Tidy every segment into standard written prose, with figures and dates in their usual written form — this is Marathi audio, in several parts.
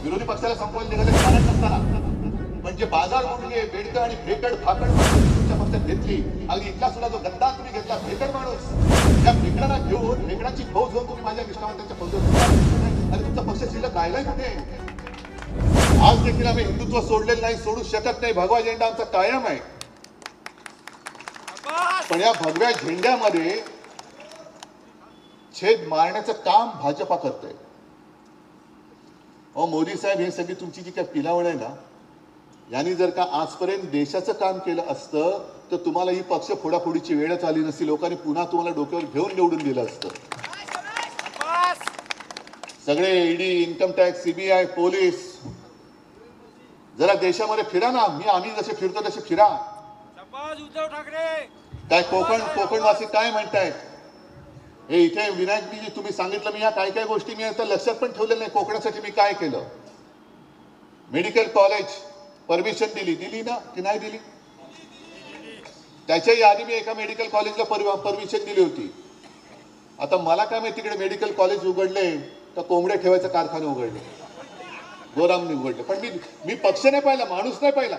विरोधी पक्षाला संपवायला निघाले कारण नसताना म्हणजे बाजार मोडले बेडकं आणि भेकड फाकड तुमच्या पक्षात घेतली. अगदी इथला सुद्धा जो गद्दा तुम्ही घेतला भेकड माणूस त्या भेकडाला घेऊन भेकडाची फौज घेऊन तुम्ही माझ्या निष्ठावंतांच्या फौजेत आणि तुमचा पक्ष शिल्लक राहिलाय कुठे? आज देखील आम्ही हिंदुत्व सोडलेलं नाही, सोडू शकत नाही. भगवा झेंडा आमचा कायम आहे. पण या भगव्या झेंड्यामध्ये छेद मारण्याचं काम भाजपा करतोय. मोदी साहेब, हे सगळी तुमची जी काय पिलावळ आहे ना, यांनी जर का आजपर्यंत देशाचं काम केलं असतं तर तुम्हाला ही पक्ष फोडाफोडीची वेळच आली नसती. लोकांनी पुन्हा तुम्हाला डोक्यावर घेऊन निवडून दिलं असतं. सगळे ED, income tax, CBI, police जरा देशामध्ये फिरा ना. आम्ही जसे फिरतो तसे फिरा. उद्धव ठाकरे काय कोकणवासी काय म्हणतायत? हे इथे विनायकजी तुम्ही सांगितलं, मी या काय काय गोष्टी मी आता लक्षात पण ठेवलेल्या नाही. कोकणासाठी मी काय केलं? मेडिकल कॉलेज परमिशन दिली ना की नाही दिली? त्याच्याही आधी मी एका मेडिकल कॉलेजला परमिशन दिली होती. आता मला काय माहिती तिकडे मेडिकल कॉलेज उघडले तर कोंबडे ठेवायचं कारखाने उघडले, गोरामने उघडले. पण मी पक्ष नाही पाहिला, माणूस नाही पाहिला.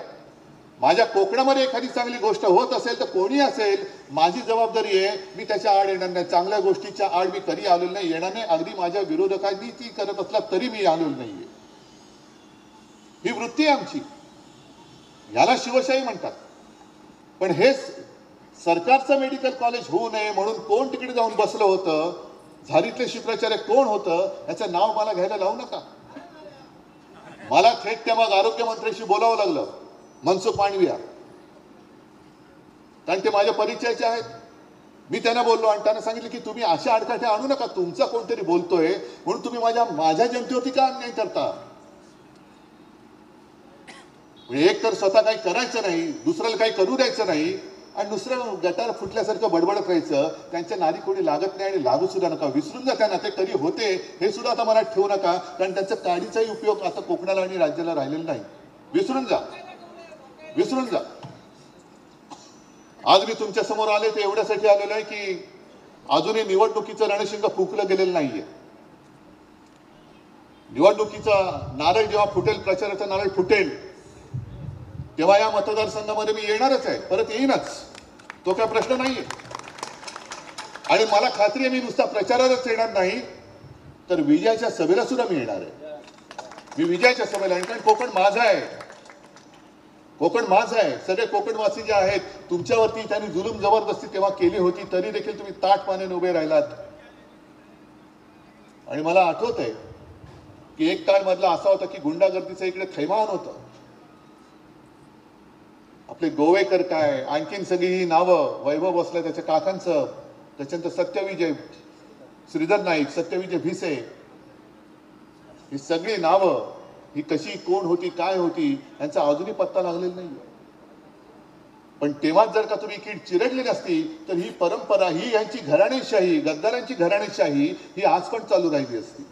माझ्या कोकणामध्ये एखादी चांगली गोष्ट होत असेल तर कोणी असेल, माझी जबाबदारी आहे. मी त्याच्या आड येणार नाही. चांगल्या गोष्टीच्या आड मी कधी आलेलो नाही, येणार नाही. अगदी माझ्या विरोधकांनी ती करत असला तरी मी आलेलो नाहीये. ही वृत्ती आहे आमची. याला शिवशाही म्हणतात. पण हे सरकारचं मेडिकल कॉलेज होऊ नये म्हणून कोण तिकडे जाऊन बसलं होतं, झारीतले शुक्राचार्य कोण होतं, याचं नाव मला घ्यायला लावू नका. मला थेट त्या मग आरोग्यमंत्र्यांशी बोलावं लागलं, मनसुख मांडविया, कारण ते माझ्या परिचयाचे आहेत. मी त्यांना बोललो आणि त्यांना सांगितलं की तुम्ही अशा अडकाठे आणू नका. तुमचा कोणतरी बोलतोय म्हणून तुम्ही माझ्या जनतेवरती का अन्याय करता? एक तर स्वतः काही करायचं नाही, दुसऱ्याला काही करू द्यायचं नाही आणि दुसरं गटार फुटल्यासारखं बडबडत राहायचं. त्यांच्या नादी कोणी लागत नाही आणि लागू सुद्धा नका. विसरून जा त्यांना, ते कधी होते हे सुद्धा आता मनात ठेवू नका, कारण त्यांचा काडीचाही उपयोग आता कोकणाला आणि राज्याला राहिलेला नाही. विसरून जा. आज मी तुमच्या समोर आले ते एवढ्यासाठी आलेलो आहे की अजूनही निवडणुकीचं रणशिंग फुंकलं गेलेलं नाहीये. निवडणुकीचा नारळ जेव्हा फुटेल, प्रचाराचा नारळ फुटेल, तेव्हा या मतदारसंघामध्ये मी येणारच आहे, परत येईनच. तो काय प्रश्न नाहीये. आणि मला खात्री आहे मी नुसता प्रचारालाच येणार नाही तर विजयाच्या सभेला सुद्धा मी येणार आहे. मी विजयाच्या सभेला येणार, कारण कोकण माझा आहे. कोकण माझं आहे. सगळे कोकणवासी जे आहेत, तुमच्यावरती त्यांनी जुलूम जबरदस्ती तेव्हा केली होती, तरी देखील तुम्ही ताठ पाण्याने उभे राहिलात. आणि मला आठवत आहे की एक काळ मधला असा होता की गुंडागर्दीचं इकडे थैमान होतं. आपले गोवेकर काय, आणखीन सगळी ही नावं, वैभव बसलं त्याच्या काकांचं, त्याच्यानंतर सत्यविजय श्रीधर नाईक, सत्यविजय भिसे, ही सगळी नावं, ही कशी कोण होती, काय होती, यांचा अजूनही पत्ता लागलेला नाही. पण तेव्हा जर का तुम्ही कीड चिरडली नसती तर ही परंपरा, ही यांची घराणेशाही, गद्दारांची घराणेशाही ही आज पण चालू राहिली असती.